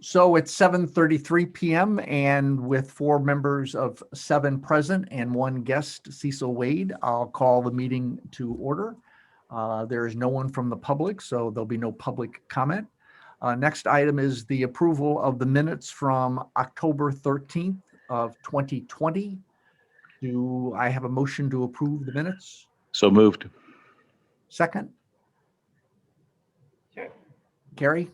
So it's 7:33 p.m. and with 4 members of 7 present and 1 guest, Cecil Wade, I'll call the meeting to order. There is no one from the public, so there'll be no public comment. Next item is the approval of the minutes from October 13th of 2020. Do I have a motion to approve the minutes? So moved. Second? Sure. Carrie?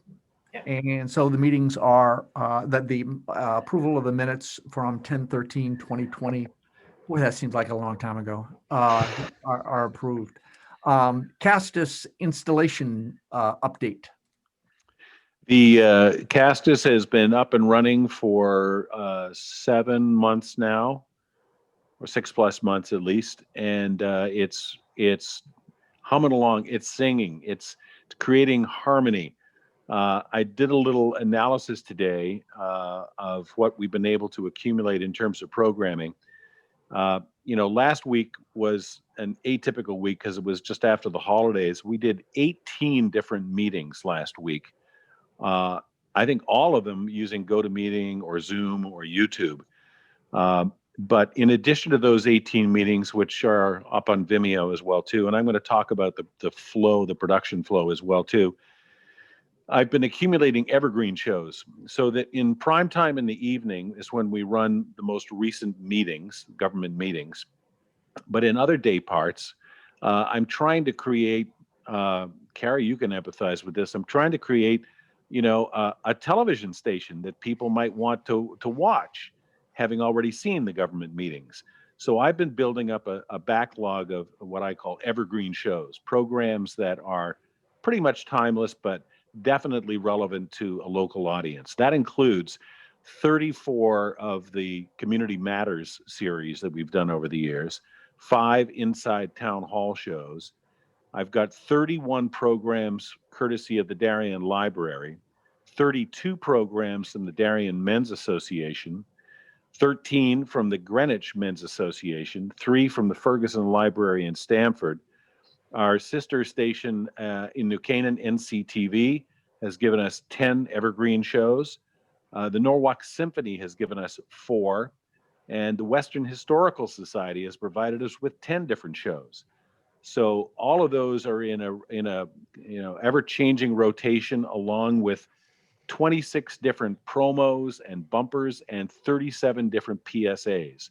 Yeah. And so the meetings are, that the approval of the minutes from 10/13/2020, boy, that seems like a long time ago, are approved. Castus installation update. The Castus has been up and running for 7 months now, or 6+ months at least, and it's humming along. It's singing. It's creating harmony. I did a little analysis today of what we've been able to accumulate in terms of programming. Last week was an atypical week because it was just after the holidays. We did 18 different meetings last week. I think all of them using GoToMeeting or Zoom or YouTube. But in addition to those 18 meetings, which are up on Vimeo as well too, and I'm going to talk about the flow, the production flow as well too, I've been accumulating evergreen shows so that in prime time in the evening is when we run the most recent meetings, government meetings. But in other day parts, I'm trying to create, Carrie, you can empathize with this. I'm trying to create, a television station that people might want to watch, having already seen the government meetings. So I've been building up a backlog of what I call evergreen shows, programs that are pretty much timeless, but definitely relevant to a local audience. That includes 34 of the Community Matters series that we've done over the years, 5 Inside Town Hall shows. I've got 31 programs courtesy of the Darien Library, 32 programs from the Darien Men's Association, 13 from the Greenwich Men's Association, 3 from the Ferguson Library in Stamford. Our sister station in New Canaan, NCTV, has given us 10 evergreen shows. The Norwalk Symphony has given us 4, and the Western Historical Society has provided us with 10 different shows. So all of those are in a ever-changing rotation, along with 26 different promos and bumpers and 37 different PSAs.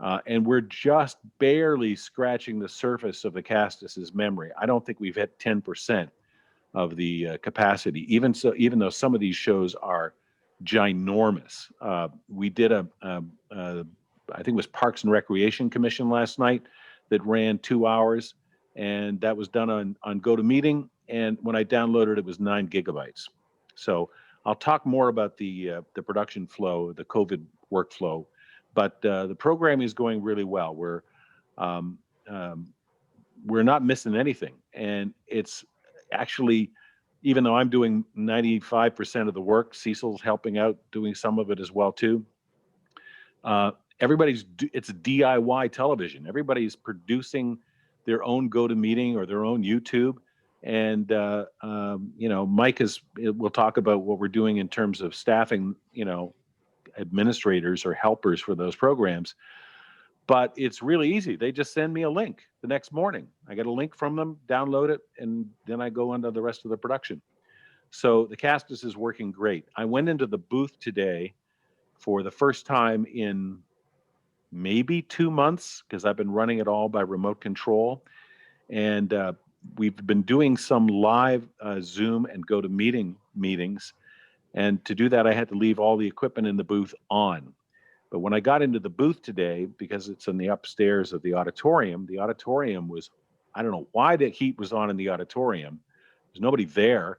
And we're just barely scratching the surface of the Castus's memory. I don't think we've hit 10% of the capacity. Even though some of these shows are ginormous. We did I think it was Parks and Recreation Commission last night that ran 2 hours, and that was done on GoToMeeting. And when I downloaded it, was 9 gigabytes. So I'll talk more about the production flow, the COVID workflow. But the programming is going really well. We're not missing anything, and it's actually, even though I'm doing 95% of the work, Cecil's helping out doing some of it as well too. It's DIY television. Everybody's producing their own GoToMeeting or their own YouTube, and Mike we'll talk about what we're doing in terms of staffing, administrators or helpers for those programs. But it's really easy. They just send me a link the next morning. I get a link from them, download it, and then I go into the rest of the production. So the Castus is working great. I went into the booth today for the first time in maybe 2 months, because I've been running it all by remote control. And we've been doing some live Zoom and GoToMeeting meetings. And to do that, I had to leave all the equipment in the booth on. But when I got into the booth today, because it's in the upstairs of the auditorium was, I don't know why the heat was on in the auditorium. There's nobody there,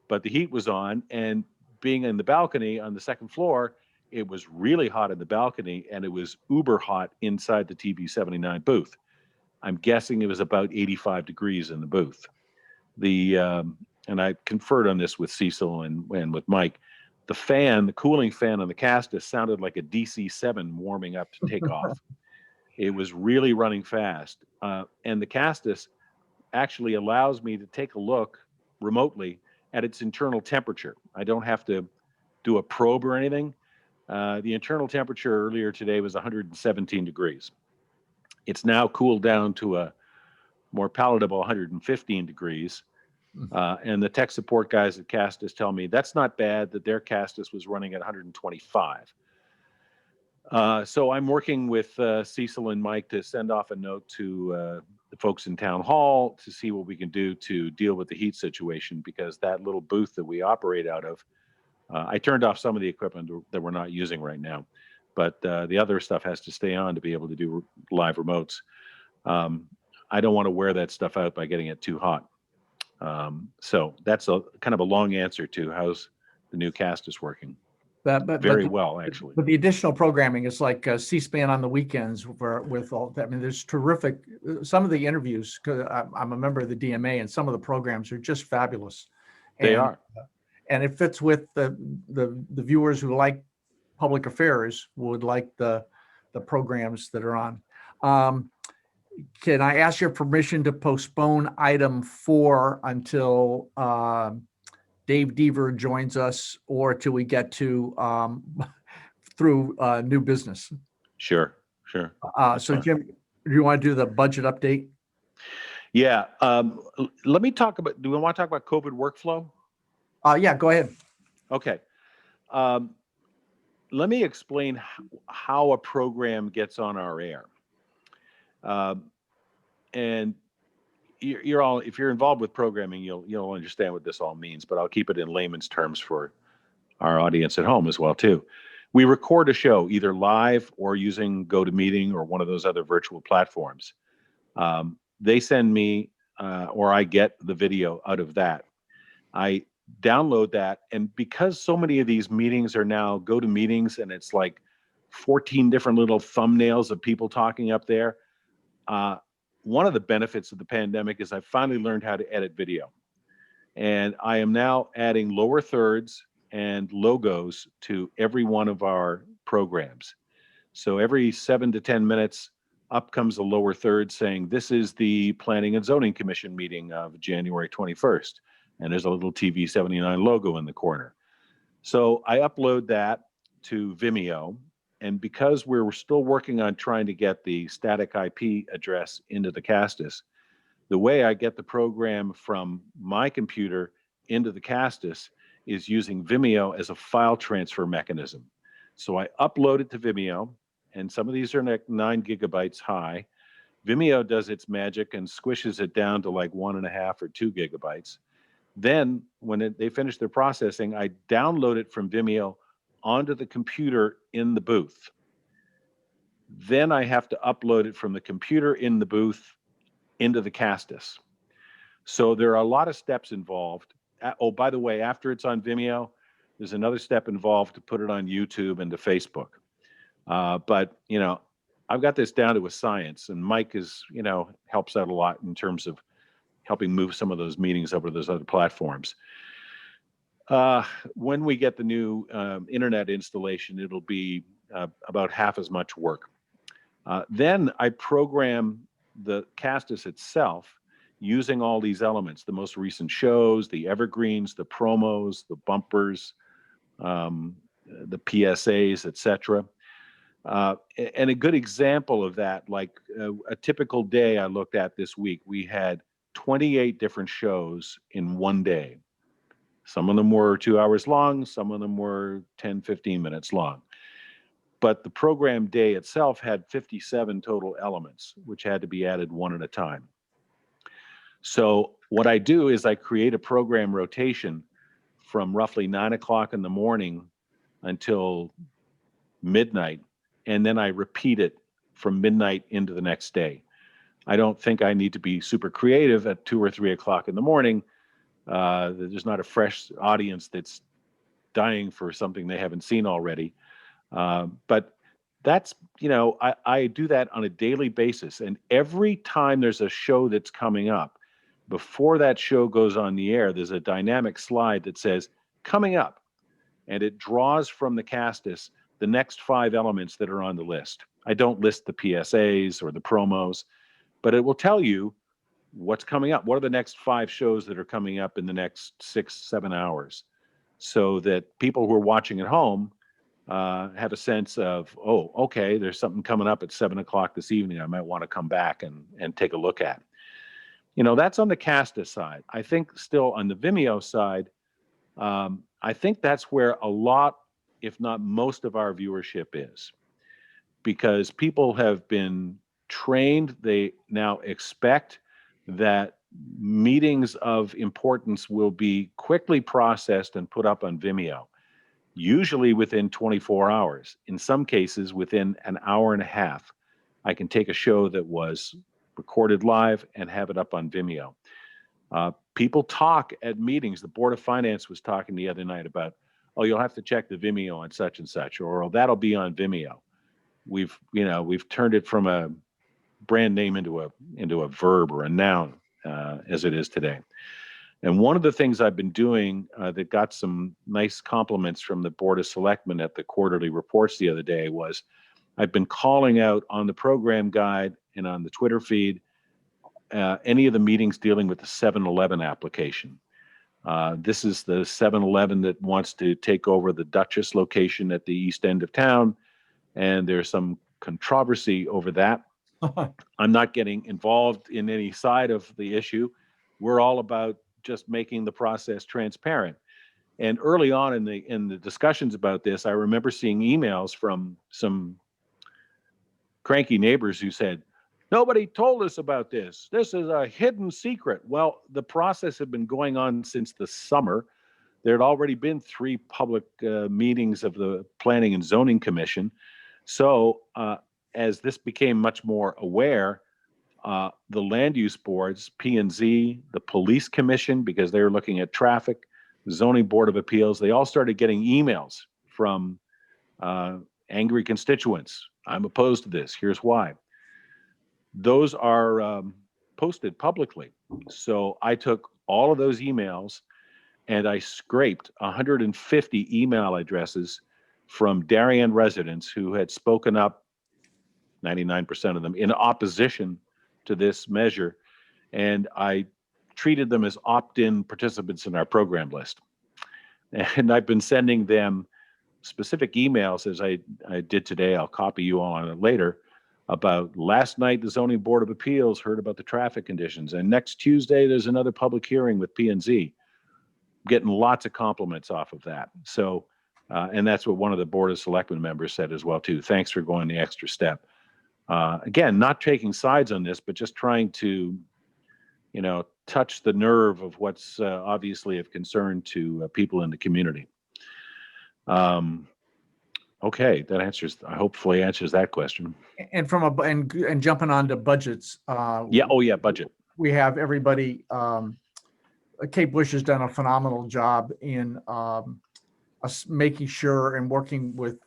but the heat was on. And being in the balcony on the second floor, it was really hot in the balcony, and it was uber hot inside the TV79 booth. I'm guessing it was about 85 degrees in the booth. And I conferred on this with Cecil and with Mike. The cooling fan on the Castus sounded like a DC-7 warming up to take off. It was really running fast. And the Castus actually allows me to take a look remotely at its internal temperature. I don't have to do a probe or anything. The internal temperature earlier today was 117 degrees. It's now cooled down to a more palatable 115 degrees. And the tech support guys at Castus tell me that's not bad, that their Castus was running at 125. So I'm working with Cecil and Mike to send off a note to the folks in town hall to see what we can do to deal with the heat situation, because that little booth that we operate out of, I turned off some of the equipment that we're not using right now, but the other stuff has to stay on to be able to do live remotes. I don't want to wear that stuff out by getting it too hot. So that's a kind of a long answer to how's the new Castus working. Very well, actually. But the additional programming is like C-SPAN on the weekends with all that. I mean, there's terrific, some of the interviews, because I'm a member of the DMA, and some of the programs are just fabulous. They are. And it fits with the viewers who like public affairs would like the programs that are on. Can I ask your permission to postpone item 4 until Dave Deaver joins us, or till we get to through new business? Sure. So Jim, do you want to do the budget update? Yeah. Let me talk about, do we want to talk about COVID workflow? Yeah, go ahead. Okay. Let me explain how a program gets on our air. And you're all, if you're involved with programming, you'll understand what this all means, but I'll keep it in layman's terms for our audience at home as well too. We record a show either live or using GoToMeeting or one of those other virtual platforms. They send me, or I get the video out of that. I download that, and because so many of these meetings are now GoToMeetings, and it's like 14 different little thumbnails of people talking up there. One of the benefits of the pandemic is I finally learned how to edit video. And I am now adding lower thirds and logos to every one of our programs. So every 7 to 10 minutes, up comes a lower third saying, this is the Planning and Zoning Commission meeting of January 21st. And there's a little TV79 logo in the corner. So I upload that to Vimeo. And because we're still working on trying to get the static IP address into the Castus, the way I get the program from my computer into the Castus is using Vimeo as a file transfer mechanism. So I upload it to Vimeo, and some of these are like 9 gigabytes high. Vimeo does its magic and squishes it down to like 1.5 or 2 gigabytes. Then when they finish their processing, I download it from Vimeo onto the computer in the booth. Then I have to upload it from the computer in the booth into the Castus. So there are a lot of steps involved. Oh, by the way, after it's on Vimeo, there's another step involved to put it on YouTube and to Facebook. But, you know, I've got this down to a science, and Mike is, you know, helps out a lot in terms of helping move some of those meetings over to those other platforms. When we get the new internet installation, it'll be about half as much work. Then I program the Castus itself using all these elements, the most recent shows, the evergreens, the promos, the bumpers, the PSAs, etc. And a good example of that, like a typical day I looked at this week, we had 28 different shows in one day. Some of them were 2 hours long, some of them were 10, 15 minutes long. But the program day itself had 57 total elements, which had to be added one at a time. So what I do is I create a program rotation from roughly 9 o'clock in the morning until midnight, and then I repeat it from midnight into the next day. I don't think I need to be super creative at 2 or 3 o'clock in the morning. There's not a fresh audience that's dying for something they haven't seen already. But that's, you know, I do that on a daily basis. And every time there's a show that's coming up, before that show goes on the air, there's a dynamic slide that says, coming up. And it draws from the Castus the next 5 elements that are on the list. I don't list the PSAs or the promos, but it will tell you what's coming up. What are the next 5 shows that are coming up in the next 6, 7 hours? so that people who are watching at home have a sense of, oh, okay, there's something coming up at 7 o'clock this evening I might want to come back and take a look at. That's on the Casta side. I think still on the Vimeo side, I think that's where a lot, if not most of our viewership is, because people have been trained. They now expect that meetings of importance will be quickly processed and put up on Vimeo, usually within 24 hours. In some cases, within an hour and a half, I can take a show that was recorded live and have it up on Vimeo. People talk at meetings. The Board of Finance was talking the other night about, oh, you'll have to check the Vimeo on such and such, or oh, that'll be on Vimeo. We've turned it from a brand name into a verb or a noun as it is today. And one of the things I've been doing that got some nice compliments from the Board of Selectmen at the quarterly reports the other day was I've been calling out on the program guide and on the Twitter feed any of the meetings dealing with the 7-Eleven application. This is the 7-Eleven that wants to take over the Duchess location at the east end of town, and there's some controversy over that. I'm not getting involved in any side of the issue. We're all about just making the process transparent. And early on in the discussions about this, I remember seeing emails from some cranky neighbors who said, nobody told us about this. This is a hidden secret. Well, the process had been going on since the summer. There had already been 3 public meetings of the Planning and Zoning Commission. So as this became much more aware, the land use boards, P&Z, the police commission, because they were looking at traffic, the zoning board of appeals, they all started getting emails from angry constituents. I'm opposed to this. Here's why. Those are posted publicly. So I took all of those emails and I scraped 150 email addresses from Darien residents who had spoken up, 99% of them, in opposition to this measure. And I treated them as opt-in participants in our program list. And I've been sending them specific emails, as I did today. I'll copy you all on it later, about last night the Zoning Board of Appeals heard about the traffic conditions, and next Tuesday there's another public hearing with P&Z. Getting lots of compliments off of that. So, and that's what one of the Board of Selectmen members said as well too. Thanks for going the extra step. Again, not taking sides on this, but just trying to, touch the nerve of what's obviously of concern to people in the community. Okay, that hopefully answers that question. And and jumping on to budgets. Yeah. Oh yeah, budget. We have everybody. Kate Bush has done a phenomenal job in us making sure and working with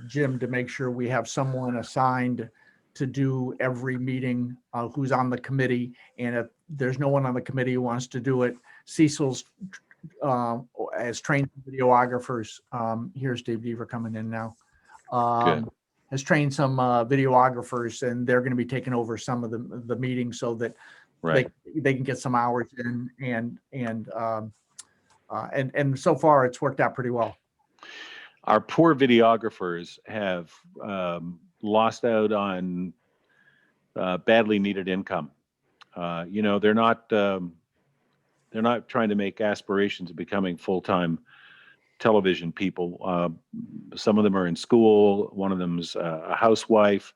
Jim to make sure we have someone assigned to do every meeting who's on the committee. And if there's no one on the committee who wants to do it, Cecil's as trained videographers. Here's Dave Deaver coming in now. Has trained some videographers, and they're going to be taking over some of the meetings so that right. they can get some hours in, and so far it's worked out pretty well. Our poor videographers have lost out on badly needed income. They're not trying to make aspirations of becoming full-time television people. Some of them are in school. One of them's a housewife.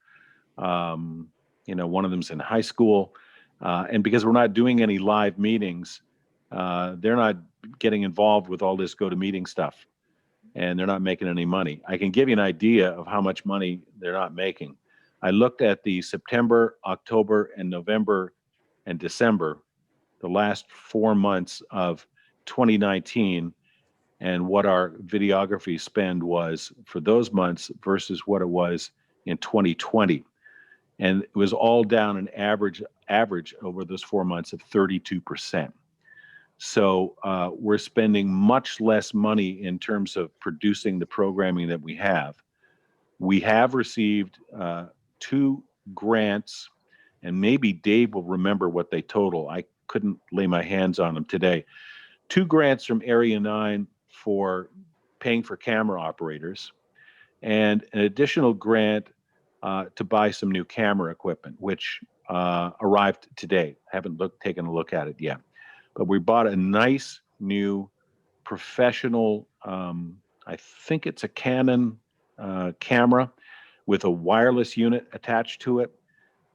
One of them's in high school. And because we're not doing any live meetings, they're not getting involved with all this go-to-meeting stuff, and they're not making any money. I can give you an idea of how much money they're not making. I looked at the September, October, and November and December, the last 4 months of 2019, and what our videography spend was for those months versus what it was in 2020. And it was all down an average over those 4 months of 32%. So we're spending much less money in terms of producing the programming that we have. We have received 2 grants, and maybe Dave will remember what they total. I couldn't lay my hands on them today. 2 grants from Area 9 for paying for camera operators, and an additional grant to buy some new camera equipment, which arrived today. Haven't taken a look at it yet, but we bought a nice new professional, I think it's a Canon camera with a wireless unit attached to it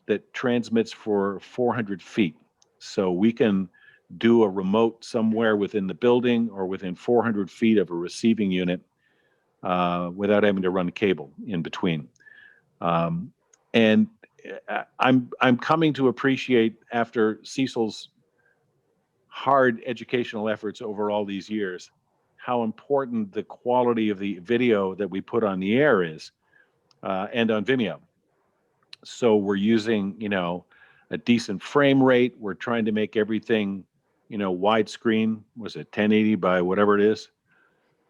that transmits for 400 feet. So we can do a remote somewhere within the building or within 400 feet of a receiving unit without having to run cable in between. And I'm coming to appreciate, after Cecil's hard educational efforts over all these years, how important the quality of the video that we put on the air is, and on Vimeo. So we're using, a decent frame rate. We're trying to make everything, widescreen. Was it 1080 by whatever it is?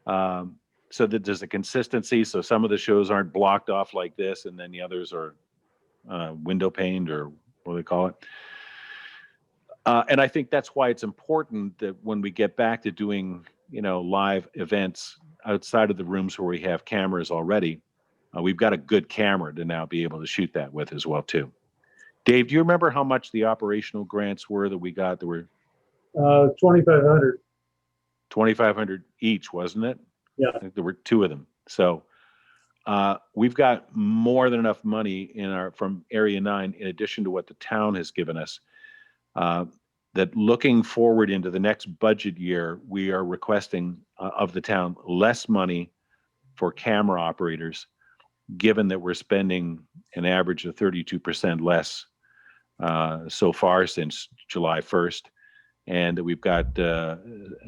So that there's a consistency. So some of the shows aren't blocked off like this, and then the others are window paned, or what do they call it? And I think that's why it's important that when we get back to doing, live events outside of the rooms where we have cameras already, we've got a good camera to now be able to shoot that with as well too. Dave, do you remember how much the operational grants were that we got? There were 2,500. 2,500 each, wasn't it? Yeah. I think there were two of them. So we've got more than enough money from Area 9, in addition to what the town has given us, that looking forward into the next budget year, we are requesting of the town less money for camera operators, given that we're spending an average of 32% less so far since July 1st, and that we've got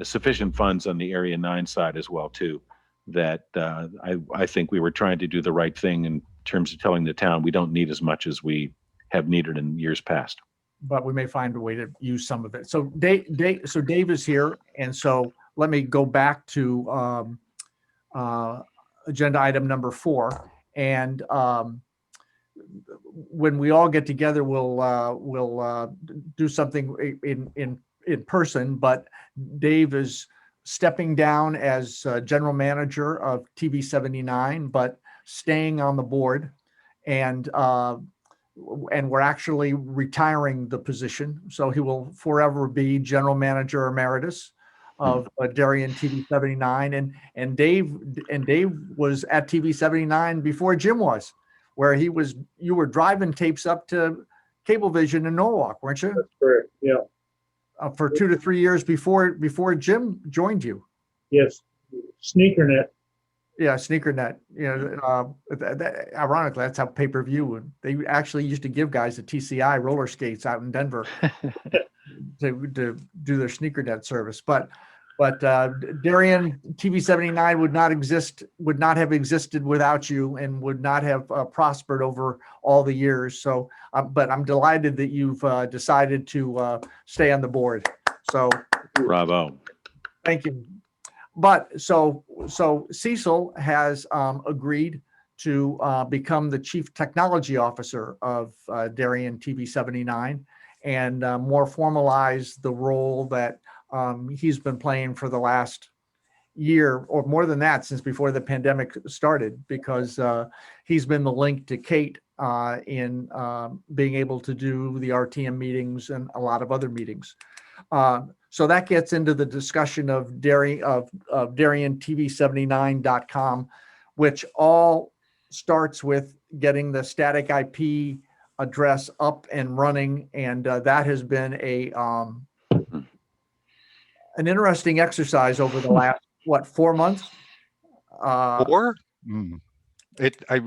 sufficient funds on the Area 9 side as well too, that I think we were trying to do the right thing in terms of telling the town we don't need as much as we have needed in years past. But we may find a way to use some of it. So Dave is here, and so let me go back to agenda item number 4. And when we all get together, we'll do something in person. But Dave is stepping down as general manager of TV79, but staying on the board, and we're actually retiring the position. So he will forever be general manager emeritus of Darien TV79. And Dave was at TV79 before Jim was, where you were driving tapes up to Cablevision in Norwalk, weren't you? That's correct. Yeah. For 2 to 3 years before Jim joined you. Yes. SneakerNet. Yeah, SneakerNet. Ironically, that's how pay-per-view. They actually used to give guys the TCI roller skates out in Denver to do their SneakerNet service. But Darien TV79 would not have existed without you, and would not have prospered over all the years. So, but I'm delighted that you've decided to stay on the board. So, bravo. Thank you. But so Cecil has agreed to become the Chief Technology Officer of Darien TV79, and more formalize the role that he's been playing for the last year, or more than that, since before the pandemic started, because he's been the link to Kate in being able to do the RTM meetings and a lot of other meetings. So that gets into the discussion of Darien TV79.com, which all starts with getting the static IP address up and running, and that has been an interesting exercise over the last 4 months. 4? It's a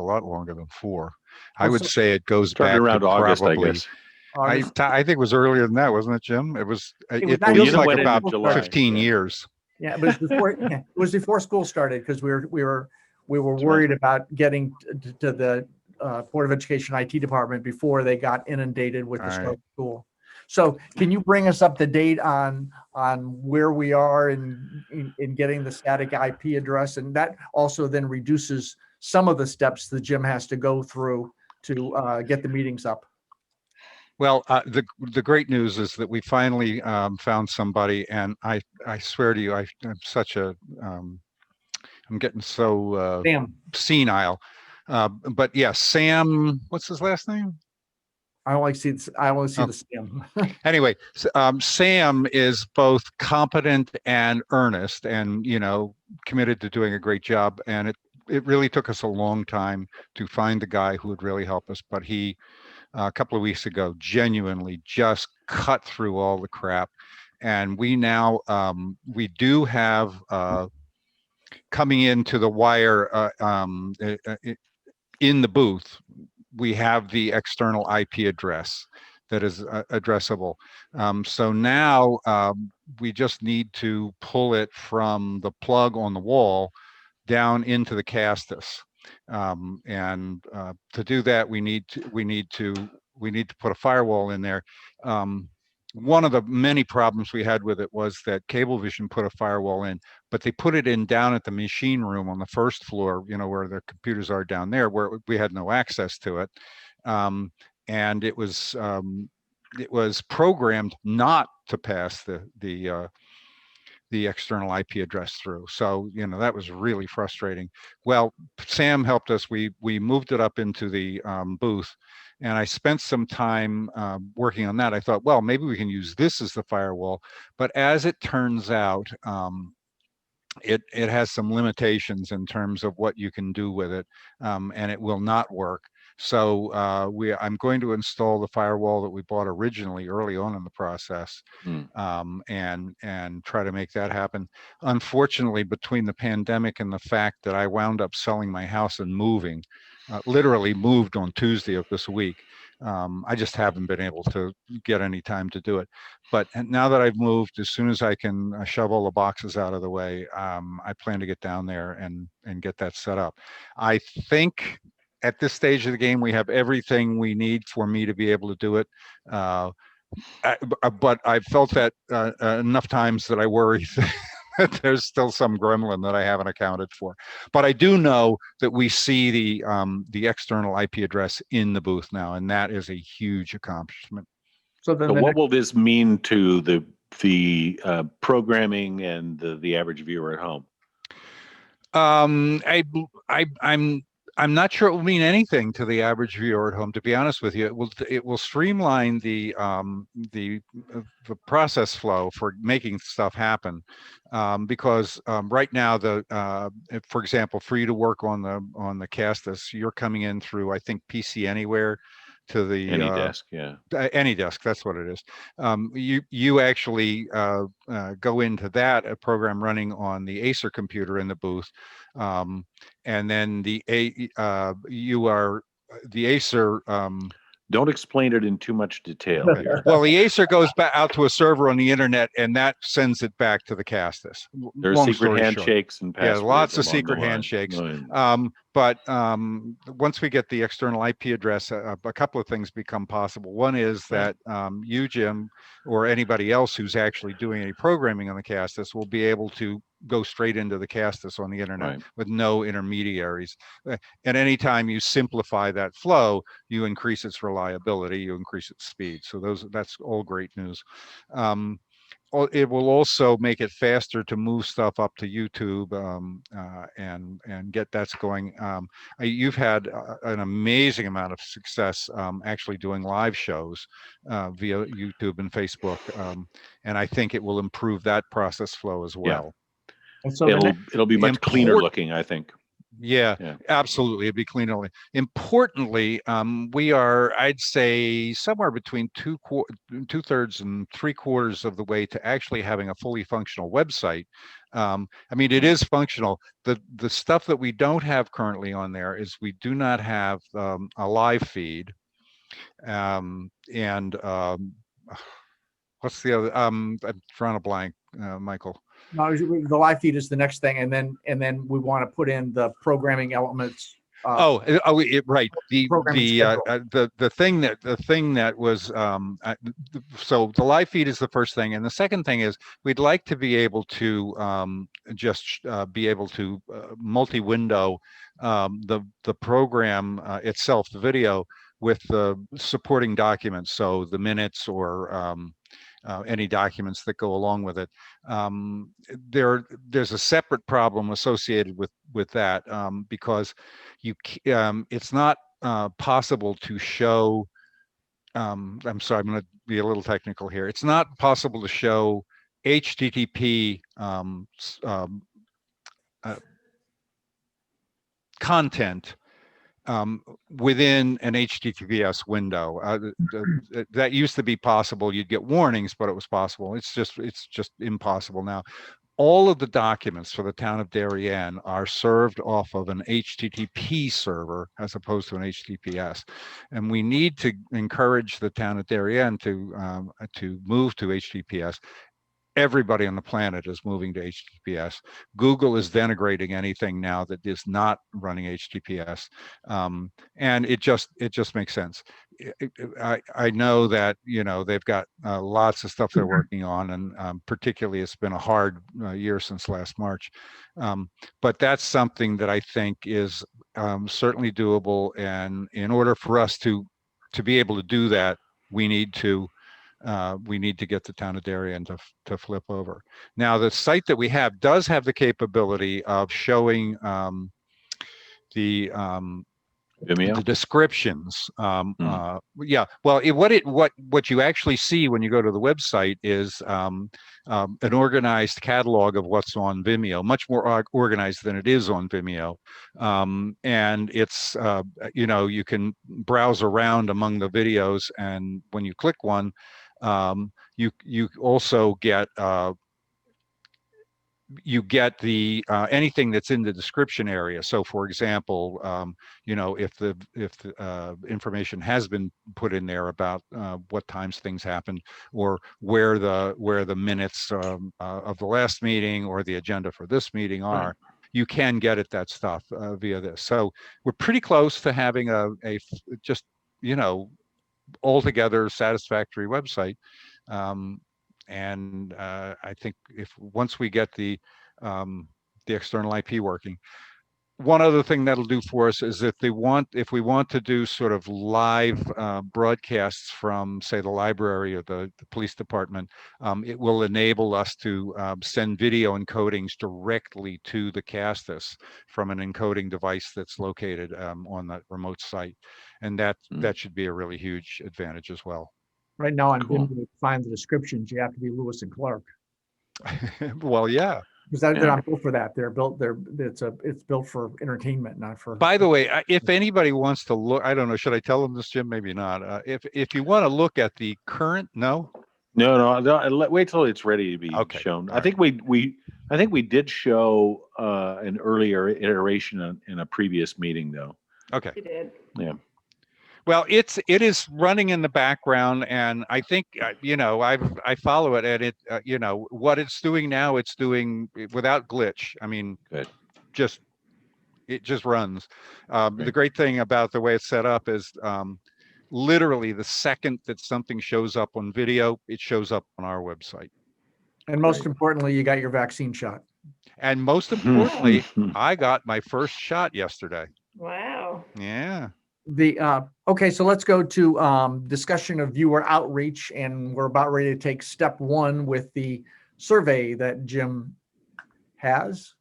lot longer than 4. I would say it goes back around to August, probably, I guess. I think it was earlier than that, wasn't it, Jim? It not- feels You like went into about July, 15 yeah. years. Yeah, but it was before school started, because we were worried about getting to the Board of Education IT department before they got inundated with the start of school. So can you bring us up to date on where we are in getting the static IP address? And that also then reduces some of the steps that Jim has to go through to get the meetings up. Well, the great news is that we finally found somebody, and I swear to you, I'm such a I'm getting so Sam, senile. But yeah, Sam, what's his last name? I only see Oh. the Sam. Anyway, Sam is both competent and earnest, and committed to doing a great job. And it really took us a long time to find the guy who would really help us. But he, a couple of weeks ago, genuinely just cut through all the crap. And we now we do have coming into the wire in the booth, we have the external IP address that is addressable. So now we just need to pull it from the plug on the wall down into the Castus. And to do that, we need to put a firewall in there. One of the many problems we had with it was that Cablevision put a firewall in, but they put it in down at the machine room on the first floor, where the computers are down there, where we had no access to it. And it was programmed not to pass the external IP address through. So, that was really frustrating. Well, Sam helped us. We moved it up into the booth, and I spent some time working on that. I thought, well, maybe we can use this as the firewall. But as it turns out, it has some limitations in terms of what you can do with it, and it will not work. So I'm going to install the firewall that we bought originally early on in the process, and try to make that happen. Unfortunately, between the pandemic and the fact that I wound up selling my house and moving, literally moved on Tuesday of this week, I just haven't been able to get any time to do it. But now that I've moved, as soon as I can shove all the boxes out of the way, I plan to get down there and get that set up. I think at this stage of the game, we have everything we need for me to be able to do it. But I've felt that enough times that I worry that there's still some gremlin that I haven't accounted for. But I do know that we see the external IP address in the booth now, and that is a huge accomplishment. So then So what will this mean to the programming and the average viewer at home? I'm not sure it will mean anything to the average viewer at home. To be honest with you, it will streamline the process flow for making stuff happen, because right now for example, for you to work on the Castus, you're coming in through, I think, PC Anywhere to the AnyDesk, yeah. AnyDesk, that's what it is. You actually go into that program running on the Acer computer in the booth, and then the Acer. Don't explain it in too much detail here. Well, the Acer goes back out to a server on the internet, and that sends it back to the Castus. There's secret handshakes and passwords. Yeah, lots of secret handshakes. But once we get the external IP address, a couple of things become possible. One is that you, Jim, or anybody else who's actually doing any programming on the Castus will be able to go straight into the Castus on the internet with no intermediaries. And anytime you simplify that flow, you increase its reliability, you increase its speed. So that's all great news. It will also make it faster to move stuff up to YouTube, and get that's going. You've had an amazing amount of success actually doing live shows via YouTube and Facebook, and I think it will improve that process flow as well. And so it'll be much cleaner looking, I think. Yeah, absolutely. It'd be cleaner. Importantly, we are, I'd say, somewhere between 2/3 and 3/4 of the way to actually having a fully functional website. I mean, it is functional. The stuff that we don't have currently on there is we do not have a live feed, and what's the other? I'm drawing a blank, Michael. No, the live feed is the next thing, and then we want to put in the programming elements. Right. The thing that was so the live feed is the first thing, and the second thing is we'd like to be able to just be able to multi-window the program itself, the video, with the supporting documents, so the minutes or any documents that go along with it. There's a separate problem associated with that, because it's not possible to show. I'm sorry, I'm going to be a little technical here. It's not possible to show HTTP content within an HTTPS window. That used to be possible. You'd get warnings, but it was possible. It's just impossible now. All of the documents for the town of Darien are served off of an HTTP server as opposed to an HTTPS, and we need to encourage the town of Darien to move to HTTPS. Everybody on the planet is moving to HTTPS. Google is denigrating anything now that is not running HTTPS, and it just makes sense. I know that they've got lots of stuff they're working on, and particularly it's been a hard year since last March. But that's something that I think is certainly doable, and in order for us to be able to do that, we need to get the town of Darien to flip over. Now, the site that we have does have the capability of showing the Vimeo? descriptions. Yeah, well, what you actually see when you go to the website is an organized catalog of what's on Vimeo, much more organized than it is on Vimeo. And it's you can browse around among the videos, and when you click one, you also get the anything that's in the description area. So, for example, if the information has been put in there about what times things happened, or where the minutes of the last meeting or the agenda for this meeting are, Right. you can get at that stuff via this. So we're pretty close to having a just altogether satisfactory website. And I think once we get the external IP working, one other thing that'll do for us is if we want to do sort of live broadcasts from, say, the library or the police department, it will enable us to send video encodings directly to the Castus from an encoding device that's located on that remote site, and that should be a really huge advantage as well. Right now on Cool. Vimeo, to find the descriptions, you have to be Lewis and Clark. Well, yeah. Because they're not built for that. It's built for entertainment, not for. By the way, if anybody wants to look, I don't know, should I tell them this, Jim? Maybe not. If you want to look at the current, no, wait till it's ready to be shown. All I think we did show an earlier iteration in a previous meeting, though. Okay. You did. Yeah. Well, it is running in the background, and I think I follow it, and it what it's doing now, it's doing without glitch. I mean, Good. It just runs. The great thing about the way it's set up is literally the second that something shows up on video, it shows up on our website. And most importantly, you got your vaccine shot. And most importantly, I got my first shot yesterday. Wow. Yeah. Okay, so let's go to discussion of viewer outreach, and we're about ready to take step one with the survey that Jim has.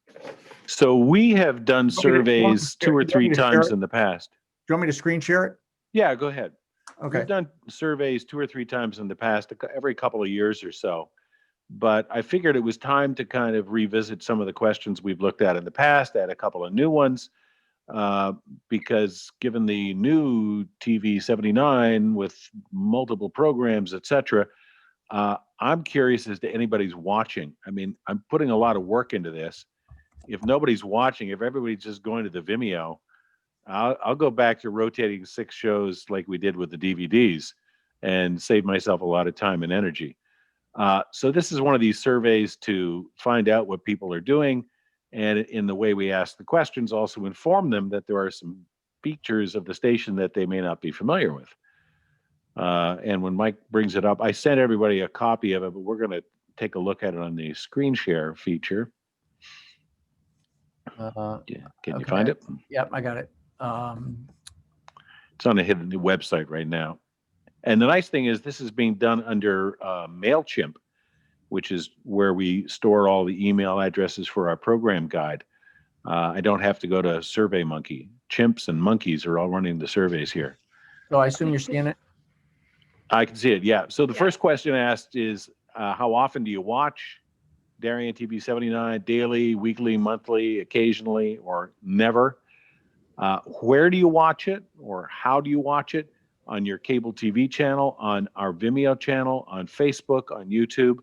So we have done surveys 2 or 3 times it? in the past. Do you want me to screen share it? Yeah, go ahead. Okay. We've done surveys 2 or 3 times in the past, every couple of years or so. But I figured it was time to kind of revisit some of the questions we've looked at in the past, add a couple of new ones. Because given the new TV79 with multiple programs, etc., I'm curious as to anybody's watching. I mean, I'm putting a lot of work into this. If nobody's watching, if everybody's just going to the Vimeo, I'll go back to rotating 6 shows like we did with the DVDs and save myself a lot of time and energy. So this is one of these surveys to find out what people are doing. And in the way we ask the questions, also inform them that there are some features of the station that they may not be familiar with. And when Mike brings it up, I sent everybody a copy of it, but we're going to take a look at it on the screen share feature. Can you find it? Yep, I got it. It's on the hidden website right now. And the nice thing is this is being done under MailChimp, which is where we store all the email addresses for our program guide. I don't have to go to SurveyMonkey. Chimps and monkeys are all running the surveys here. So I assume you're seeing it? I can see it, yeah. So the first question asked is, how often do you watch Darien TV79? Daily, weekly, monthly, occasionally, or never? Where do you watch it, or how do you watch it? On your cable TV channel, on our Vimeo channel, on Facebook, on YouTube,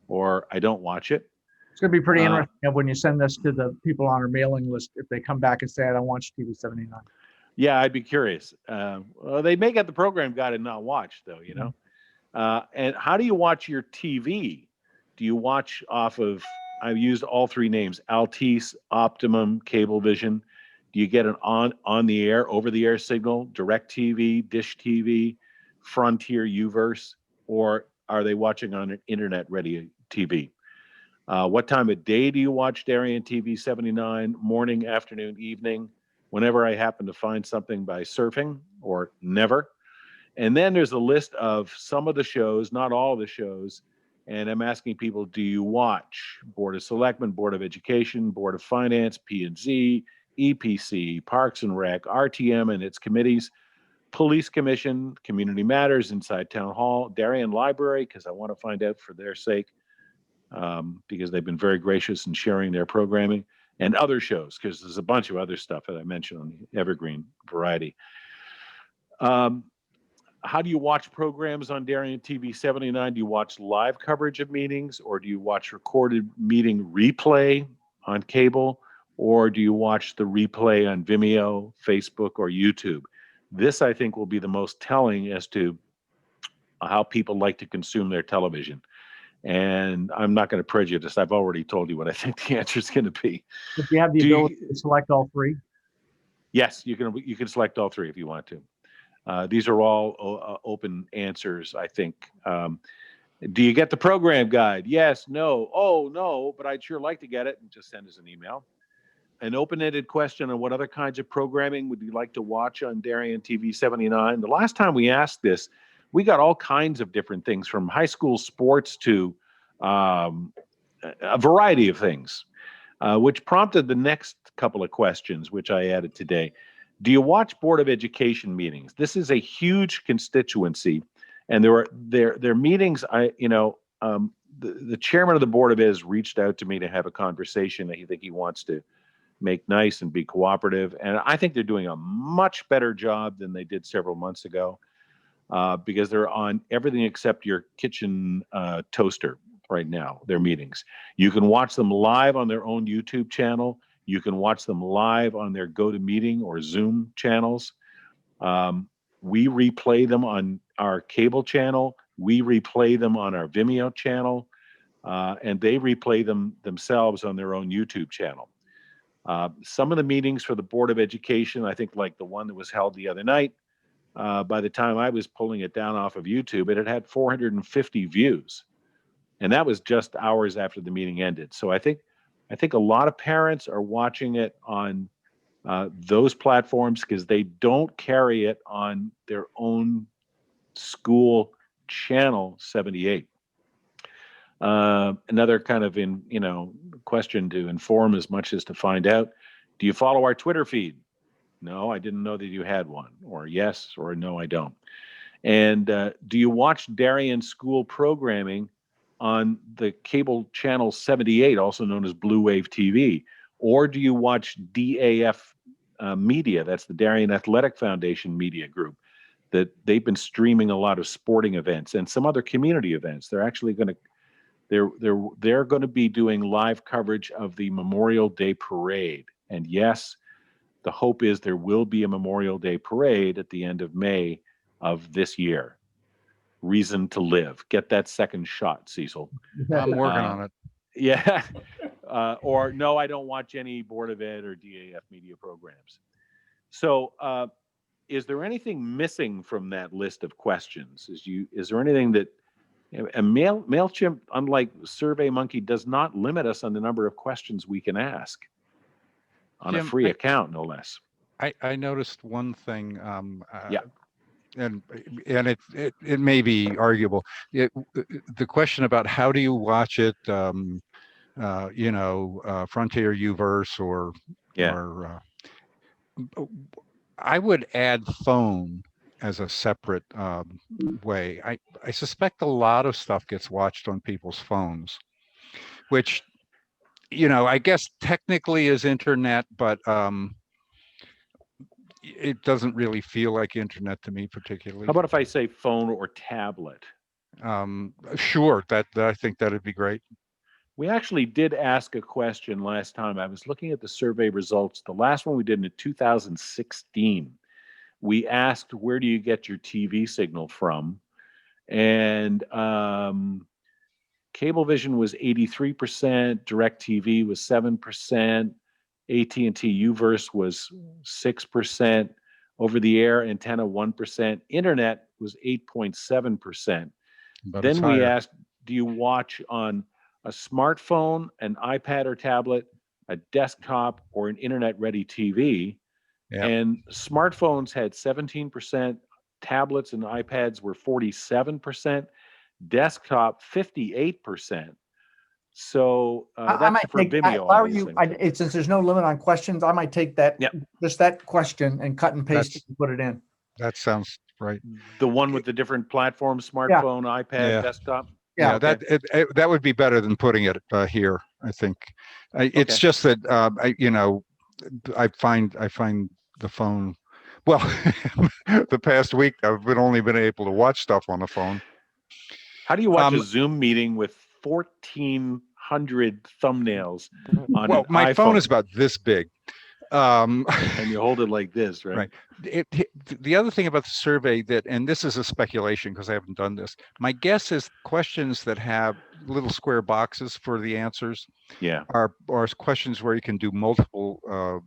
or I don't watch it. It's going to be pretty interesting when you send this to the people on our mailing list, if they come back and say, I don't watch TV79. Yeah, I'd be curious. Well, they may get the program guide and not watch, though, you know. And how do you watch your TV? Do you watch off of, I've used all three names, Altice, Optimum, Cablevision. Do you get an on the air, over the air signal, DirecTV, Dish TV, Frontier, Uverse, or are they watching on an internet ready TV? What time of day do you watch Darien TV79? Morning, afternoon, evening? Whenever I happen to find something by surfing, or never. And then there's a list of some of the shows, not all of the shows. And I'm asking people, do you watch Board of Selectmen, Board of Education, Board of Finance, P&Z, EPC, Parks and Rec, RTM and its committees, Police Commission, Community Matters, Inside Town Hall, Darien Library, because I want to find out for their sake, because they've been very gracious in sharing their programming, and other shows, because there's a bunch of other stuff that I mentioned on the Evergreen variety. How do you watch programs on Darien TV79? Do you watch live coverage of meetings, or do you watch recorded meeting replay on cable, or do you watch the replay on Vimeo, Facebook, or YouTube? This, I think, will be the most telling as to how people like to consume their television. And I'm not going to prejudice. I've already told you what I think the answer is going to be. If you have the ability to select all three? Yes, you can select all three if you want to. These are all open answers, I think. Do you get the program guide? Yes, no. Oh, no, but I'd sure like to get it. And just send us an email. An open-ended question on what other kinds of programming would you like to watch on Darien TV79? The last time we asked this, we got all kinds of different things, from high school sports to a variety of things, which prompted the next couple of questions, which I added today. Do you watch Board of Education meetings? This is a huge constituency, and their meetings. The chairman of the Board of Ed reached out to me to have a conversation that he wants to make nice and be cooperative, and I think they're doing a much better job than they did several months ago, because they're on everything except your kitchen toaster right now. Their meetings, you can watch them live on their own YouTube channel. You can watch them live on their GoToMeeting or Zoom channels. We replay them on our cable channel. We replay them on our Vimeo channel, and they replay them themselves on their own YouTube channel. Some of the meetings for the Board of Education, I think, like the one that was held the other night, by the time I was pulling it down off of YouTube, it had 450 views. And that was just hours after the meeting ended. So I think a lot of parents are watching it on those platforms because they don't carry it on their own school channel 78. Another kind of question to inform as much as to find out. Do you follow our Twitter feed? No, I didn't know that you had one. Or yes, or no, I don't. And do you watch Darien school programming on the cable channel 78, also known as Blue Wave TV? Or do you watch DAF Media? That's the Darien Athletic Foundation Media Group. That they've been streaming a lot of sporting events and some other community events. They're actually going to they're going to be doing live coverage of the Memorial Day Parade. And yes, the hope is there will be a Memorial Day Parade at the end of May of this year. Reason to live. Get that second shot, Cecil. I'm working on it. Yeah. Or no, I don't watch any Board of Ed or DAF media programs. So is there anything missing from that list of questions? Is there anything that MailChimp, unlike SurveyMonkey, does not limit us on the number of questions we can ask on Jim, a free account, no less? I noticed one thing, Yeah. and it may be arguable. The question about how do you watch it, Frontier Uverse Yeah. or I would add phone as a separate way. I suspect a lot of stuff gets watched on people's phones, which, I guess technically is internet, but it doesn't really feel like internet to me How particularly. about if I say phone or tablet? Sure, that I think that'd be great. We actually did ask a question last time. I was looking at the survey results. The last one we did in 2016. We asked, where do you get your TV signal from? And Cablevision was 83%, DirecTV was 7%, AT&T Uverse was 6%, over-the-air antenna 1%, internet was 8.7%. But it's Then we higher. asked, do you watch on a smartphone, an iPad or tablet, a desktop, or an internet-ready TV? Yeah. And smartphones had 17%, tablets and iPads were 47%, desktop 58%. So I that's might for take, Vimeo, if I were you, obviously. since there's no limit on questions, I might take that, Yep. just that question and cut and paste it That's and put it in. That sounds right. The one with the different platforms, smartphone, iPad, Yeah. desktop. Yeah, Yeah, okay. that would be better than putting it here, I think. It's Okay. just that I find the phone. Well, the past week I've only been able to watch stuff on the phone. How do you watch a Zoom meeting with 1,400 thumbnails on Well, an my iPhone? phone is about this big. And you hold it like this, right? Right. The other thing about the survey and this is a speculation because I haven't done this, my guess is questions that have little square boxes for the answers Yeah. are questions where you can do multiple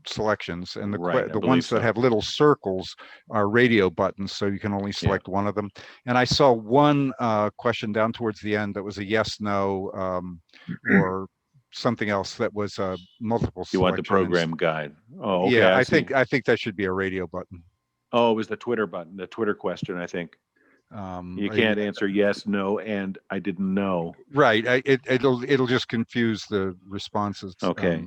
selections, and the ones that have little circles are radio buttons, so you can only select one of them. And I saw one question down towards the end that was a yes, no, or something else that was multiple You want the program guide? Oh, okay. Yeah, I think that should be a radio button. Oh, it was the Twitter button, the Twitter question, I think. You can't answer yes, no, and I didn't know. Right. It'll just confuse the responses. Okay.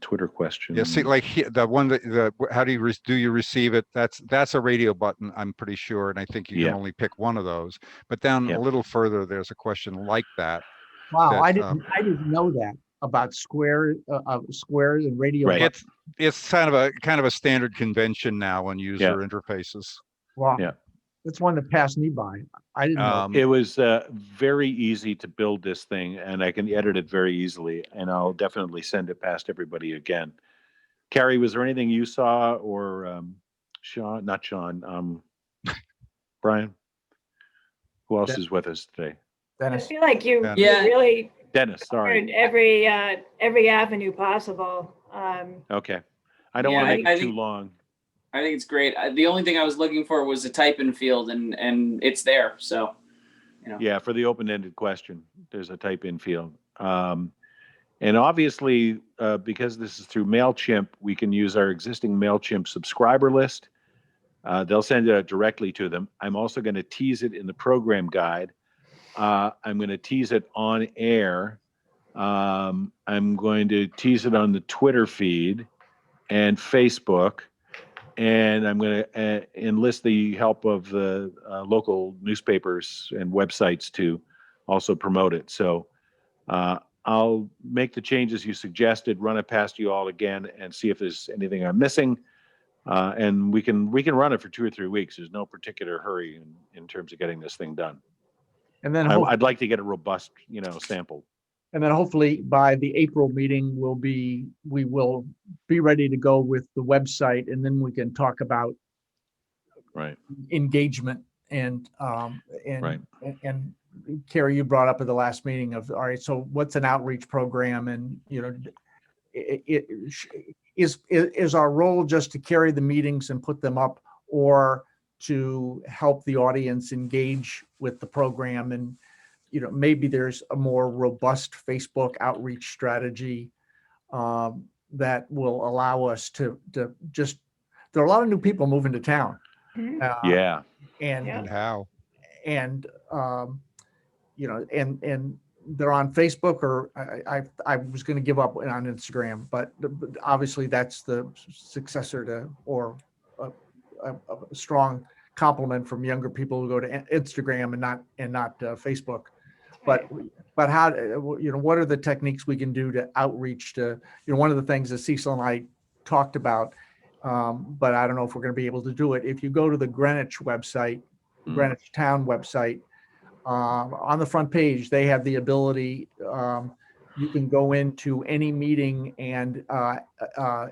Twitter question. Yeah. See, like the one that how do you receive it? That's a radio button, I'm pretty sure, and I think you can only pick one of those. But down a little further, there's a question like that. Wow, I didn't know that about squares and radio. Right. It's kind of a standard convention now on user interfaces. Wow. Yeah. That's one that passed me by. I didn't know. It was very easy to build this thing, and I can edit it very easily, and I'll definitely send it past everybody again. Carrie, was there anything you saw, or Sean? Not Sean. Brian? Who else is with us today? Dennis. I feel like you Dennis. really Dennis, sorry. covered every avenue possible. Okay. I don't want to make it too long. I think it's great. The only thing I was looking for was a type-in field, and it's there. So, Yeah, for the open-ended question, there's a type-in field. And obviously, because this is through MailChimp, we can use our existing MailChimp subscriber list. They'll send it out directly to them. I'm also going to tease it in the program guide. I'm going to tease it on air. I'm going to tease it on the Twitter feed and Facebook. And I'm going to enlist the help of the local newspapers and websites to also promote it. So I'll make the changes you suggested, run it past you all again, and see if there's anything I'm missing. And we can run it for 2 or 3 weeks. There's no particular hurry in terms of getting this thing done. And then I'd like to get a robust, sample. And then hopefully by the April meeting, we will be ready to go with the website, and then we can talk about engagement and Carrie, you brought up at the last meeting of, all right, so what's an outreach program? And, is our role just to carry the meetings and put them up, or to help the audience engage with the program? And maybe there's a more robust Facebook outreach strategy that will allow us to just there are a lot of new people moving to town. Mhm. Yeah. And Yeah. And how? and you know, and they're on Facebook, or I was going to give up on Instagram, but obviously that's the successor to, or a strong compliment from younger people who go to Instagram and not Facebook. But how, you know, what are the techniques we can do to outreach to, you know, one of the things that Cecil and I talked about, but I don't know if we're going to be able to do it. If you go to the Greenwich website, Greenwich Town website, on the front page, they have the ability, you can go into any meeting and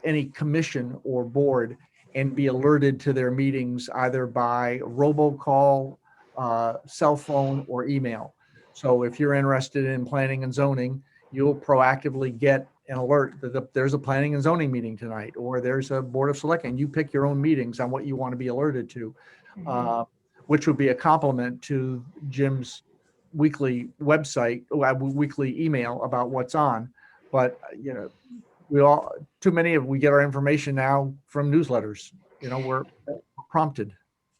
any commission or board and be alerted to their meetings either by robocall, cell phone, or email. So if you're interested in planning and zoning, you'll proactively get an alert that there's a planning and zoning meeting tonight, or there's a board of selectmen. You pick your own meetings on what you want to be alerted to. Which would be a complement to Jim's weekly website, weekly email about what's on. But, you know, we get our information now from newsletters. You know, we're prompted.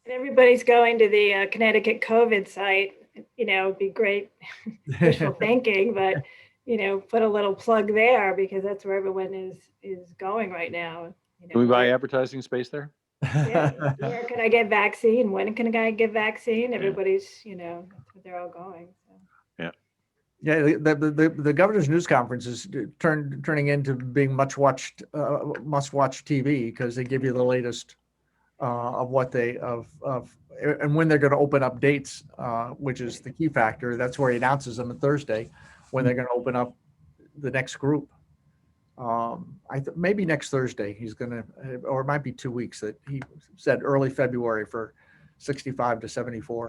And everybody's going to the Connecticut COVID site. You know, it'd be great wishful thinking, but you know, put a little plug there because that's where everyone is going right now. You know, Can we buy advertising space there? yeah, where can I get vaccine? When can I get vaccine? Everybody's, you know, that's where they're all going. So. Yeah, the governor's news conference is turning into being must watch TV because they give you the latest of what and when they're going to open up dates, which is the key factor. That's where he announces them on Thursday when they're going to open up the next group. Maybe next Thursday he's going to, or it might be 2 weeks, that he said early February for 65 to 74.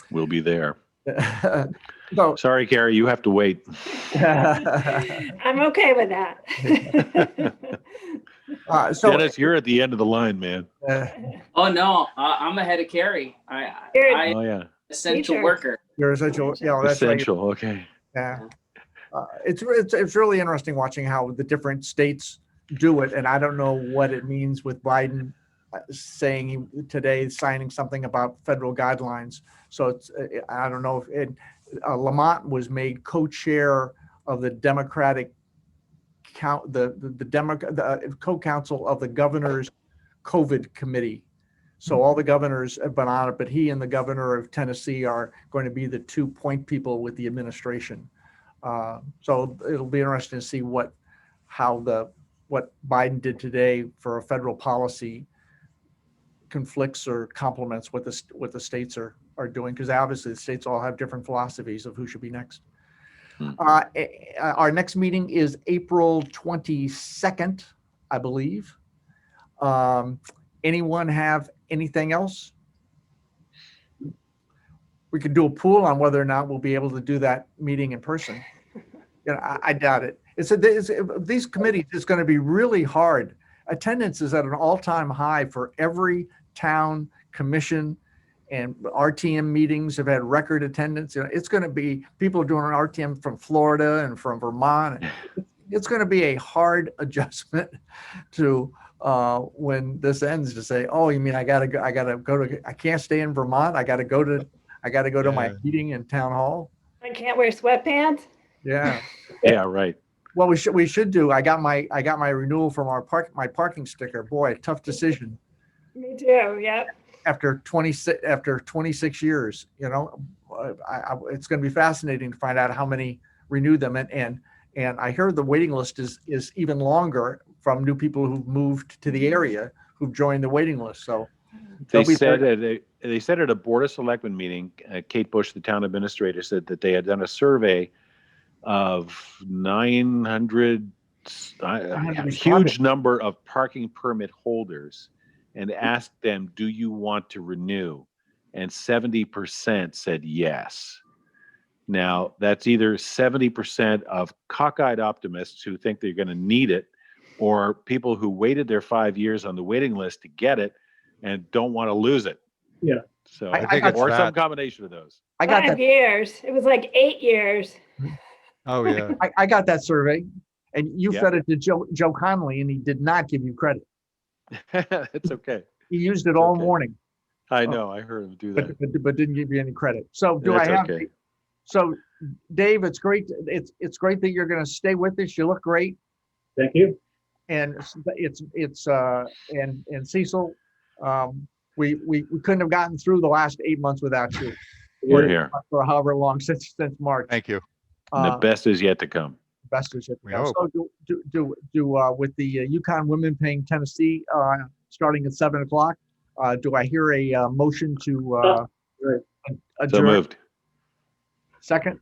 We'll be there. So, Sorry, Carrie, you have to wait. I'm okay with that. so Dennis, you're at the end of the line, man. Oh no, I'm ahead of Carrie. I Oh yeah, essential Teacher. worker. you're essential. Yeah, that's right. essential. Okay. Yeah. It's really interesting watching how the different states do it, and I don't know what it means with Biden saying today signing something about federal guidelines. So it's I don't know if Lamont was made co-chair of the Democratic the co-counsel of the governor's COVID committee. So all the governors have been on it, but he and the governor of Tennessee are going to be the 2 point people with the administration. So it'll be interesting to see what Biden did today for a federal policy conflicts or complements what the states are doing, because obviously the states all have different philosophies of who should be next. Our next meeting is April 22nd, I believe. Anyone have anything else? We could do a pool on whether or not we'll be able to do that meeting in person. You know, I doubt it. These committees is going to be really hard. Attendance is at an all-time high for every town commission, and RTM meetings have had record attendance. You know, it's going to be people doing an RTM from Florida and from Vermont. It's going to be a hard adjustment to when this ends, to say, oh, you mean I gotta go to, I can't stay in Vermont. I gotta go to my meeting in town hall. I can't wear sweatpants. Yeah. Yeah, right. Well, we should do. I got my renewal from my parking sticker. Boy, tough decision. Me too. Yep. After 26 years, you know, it's going to be fascinating to find out how many renewed them, and I heard the waiting list is even longer from new people who've moved to the area who've joined the waiting list. So They said at a Board of Selectmen meeting, Kate Bush, the town administrator, said that they had done a survey of 900, a huge number of parking permit holders, and asked them, do you want to renew? And 70% said yes. Now, that's either 70% of cockeyed optimists who think they're going to need it, or people who waited their 5 years on the waiting list to get it and don't want to lose it. Yeah. So I think it's or some that. combination of those. I got 5 that. years. It was like 8 years. Oh, yeah. I got that survey, and you Yeah. fed it to Joe Connolly, and he did not give you credit. It's okay. He used it all okay. morning, I know, I heard him do that. but didn't give you any credit. So do That's I have, okay. so Dave, it's great. It's great that you're going to stay with us. You look great. Thank you. And and Cecil, we couldn't have gotten through the last 8 months without you We're here. for however long since March. Thank you. And the best is yet to come. Best is yet to We come. hope. So with the Yukon women playing Tennessee starting at 7 o'clock, do I hear a motion to Right. So adjourn? moved. Second.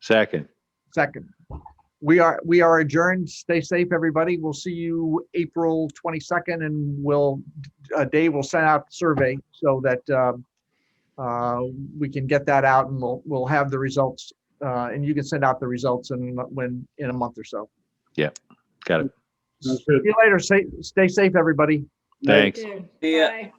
Second. We are adjourned. Stay safe, everybody. We'll see you April 22nd, and Dave will send out the survey so that we can get that out, and we'll have the results, and you can send out the results in a month or so. Got it. Sounds good. See you later. Stay safe, everybody. Thanks. Dude, See ya. bye.